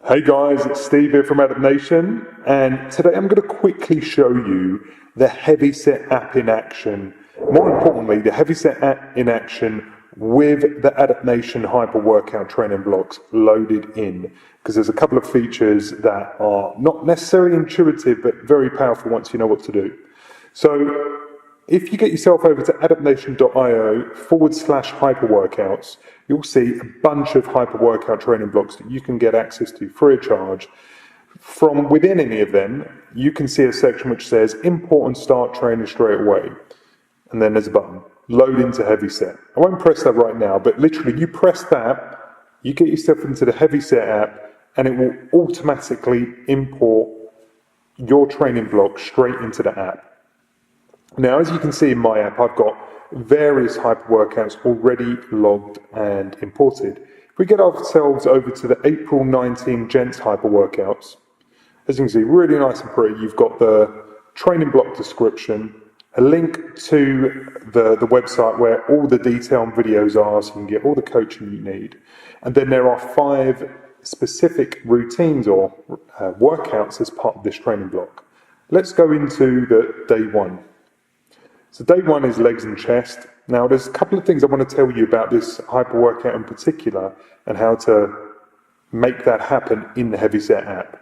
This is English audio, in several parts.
Hey guys, it's Steve here from Adapt Nation, and today I'm going to quickly show you the Heavy Set app in action. More importantly, the Heavy Set app in action with the Adapt Nation Hyper Workout training blocks loaded in, because there's a couple of features that are not necessarily intuitive, but very powerful once you know what to do. So if you get yourself over to adaptnation.io/hyper workouts, you'll see a bunch of hyper workout training blocks that you can get access to free of charge. From within any of them, you can see a section which says import and start training straight away. And then there's a button, load into Heavy Set. I won't press that right now, but literally you press that, you get yourself into the Heavy Set app, and it will automatically import your training block straight into the app. Now, as you can see in my app, I've got various hyper workouts already logged and imported. If we get ourselves over to the April 19 Gents hyper workouts, as you can see, really nice and pretty. You've got the training block description, a link to the website where all the detail and videos are, so you can get all the coaching you need. And then there are 5 specific routines or workouts as part of this training block. Let's go into the day 1. So day 1 is legs and chest. Now there's a couple of things I want to tell you about this hyper workout in particular and how to make that happen in the Heavy Set app.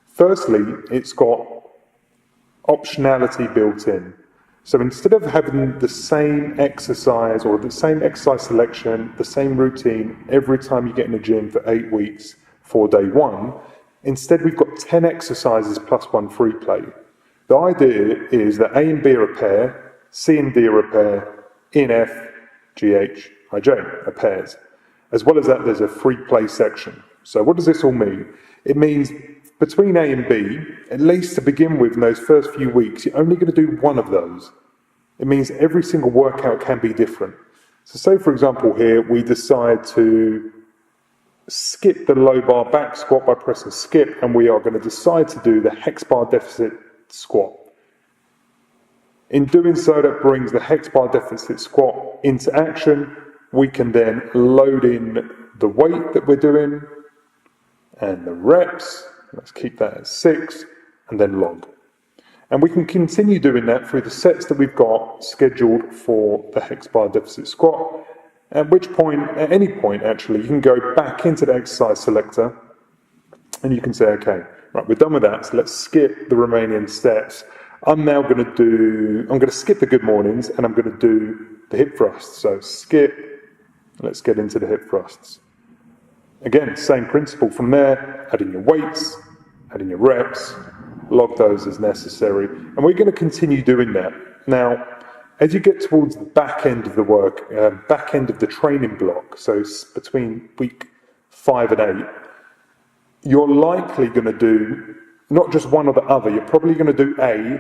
Firstly, it's got optionality built in. So instead of having the same exercise or the same exercise selection, the same routine every time you get in the gym for 8 weeks for day 1, instead we've got 10 exercises plus 1 free play. The idea is that A and B are a pair, C and D are a pair, E and F, G, H, I, J are pairs. As well as that, there's a free play section. So what does this all mean? It means between A and B, at least to begin with in those first few weeks, you're only going to do one of those. It means every single workout can be different. So say, for example, here we decide to skip the low bar back squat by pressing skip, and we are going to decide to do the hex bar deficit squat. In doing so, that brings the hex bar deficit squat into action. We can then load in the weight that we're doing and the reps. Let's keep that at 6 and then log. And we can continue doing that through the sets that we've got scheduled for the hex bar deficit squat. At which point, at any point actually, you can go back into the exercise selector and you can say, okay, right, we're done with that, so let's skip the remaining steps. I'm going to skip the good mornings and I'm going to do the hip thrusts. So skip, let's get into the hip thrusts. Again, same principle from there, add in your weights, add in your reps, log those as necessary. And we're going to continue doing that. Now, as you get towards the back end of the back end of the training block, so between week 5 and 8, you're likely going to do not just one or the other. You're probably going to do A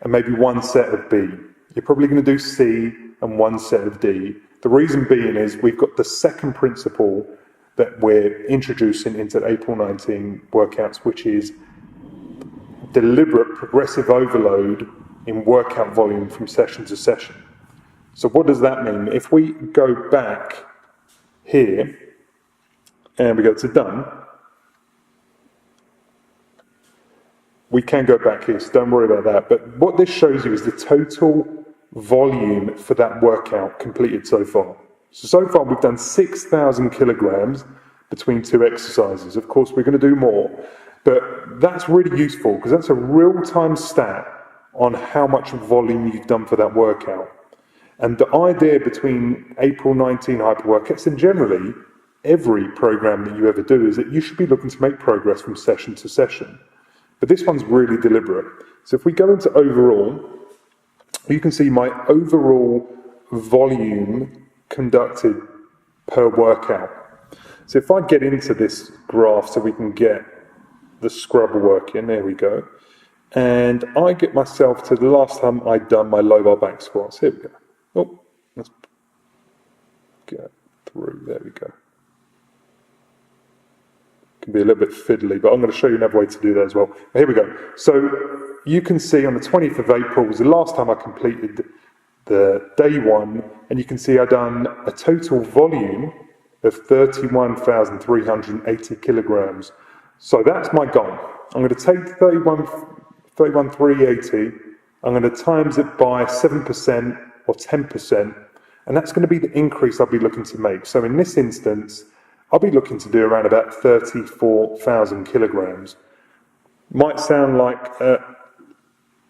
and maybe 1 set of B. You're probably going to do C and 1 set of D. The reason being is we've got the second principle that we're introducing into the April 19 workouts, which is deliberate progressive overload in workout volume from session to session. So what does that mean? If we go back here and we go to done, we can go back here, so don't worry about that. But what this shows you is the total volume for that workout completed so far. So far we've done 6,000 kilograms between 2 exercises. Of course, we're going to do more. But that's really useful because that's a real-time stat on how much volume you've done for that workout. And the idea between April 19 hyper workouts and generally every program that you ever do is that you should be looking to make progress from session to session. But this one's really deliberate. So if we go into overall, you can see my overall volume conducted per workout. So if I get into this graph so we can get the scrubber working, there we go. And I get myself to the last time I'd done my low bar back squats. Here we go. Oh, let's get through, there we go. Can be a little bit fiddly, but I'm going to show you another way to do that as well. Here we go. So you can see on the 20th of April was the last time I completed the day 1, and you can see I've done a total volume of 31,380 kilograms So that's my goal. I'm going to take 31,380, I'm going to times it by 7% or 10%, and that's going to be the increase I'll be looking to make. So in this instance, I'll be looking to do around about 34,000 kilograms. Might sound like an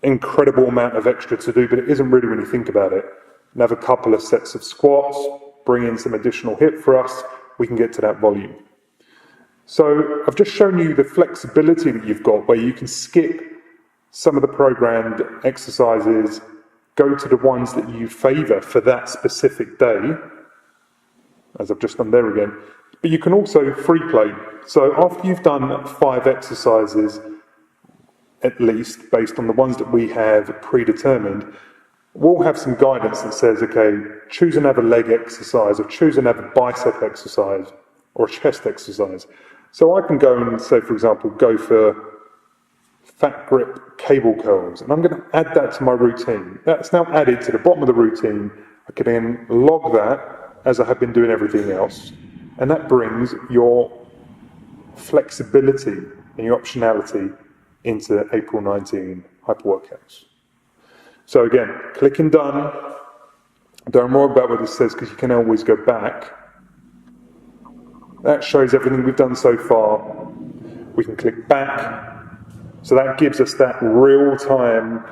incredible amount of extra to do, but it isn't really when you think about it. And have a couple of sets of squats, bring in some additional hip thrusts, we can get to that volume. So I've just shown you the flexibility that you've got where you can skip some of the programmed exercises, go to the ones that you favour for that specific day, as I've just done there again. But you can also free play. So after you've done 5 exercises, at least, based on the ones that we have predetermined, we'll have some guidance that says, okay, choose another leg exercise, or choose another bicep exercise, or a chest exercise. So I can go and say, for example, go for fat grip cable curls, and I'm going to add that to my routine. That's now added to the bottom of the routine. I can then log that as I have been doing everything else, and that brings your flexibility and your optionality into April 19 hyper workouts. So again, clicking done. Don't worry about what this says because you can always go back. That shows everything we've done so far. We can click back. So that gives us that real-time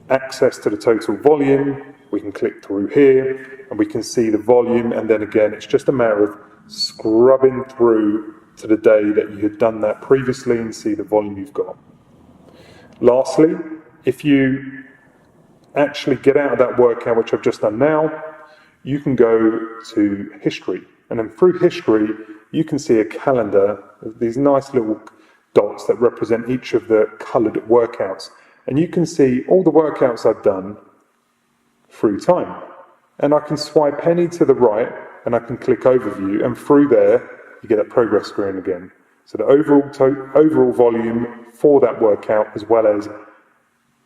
access to the total volume. We can click through here and we can see the volume, and then again it's just a matter of scrubbing through to the day that you had done that previously and see the volume you've got. Lastly, if you actually get out of that workout, which I've just done now, you can go to history, and then through history you can see a calendar of these nice little dots that represent each of the coloured workouts, and you can see all the workouts I've done through time. And I can swipe any to the right and I can click overview, and through there you get that progress screen again. So the overall volume for that workout, as well as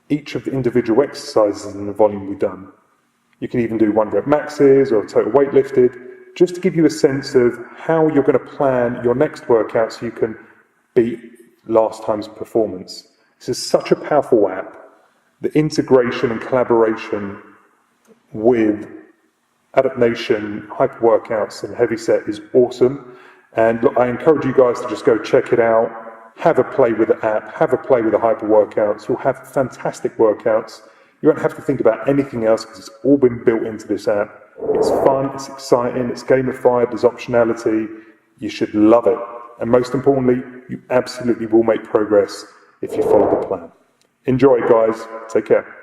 each of the individual exercises and the volume we've done. You can even do 1 rep maxes or total weight lifted, just to give you a sense of how you're going to plan your next workout so you can beat last time's performance. This is such a powerful app. The integration and collaboration with Adapt Nation, hyper workouts and heavy set is awesome. And look, I encourage you guys to just go check it out, have a play with the app, have a play with the hyper workouts. You'll have fantastic workouts. You won't have to think about anything else because it's all been built into this app. It's fun, it's exciting, it's gamified, there's optionality. You should love it. And most importantly, you absolutely will make progress if you follow the plan. Enjoy, guys. Take care.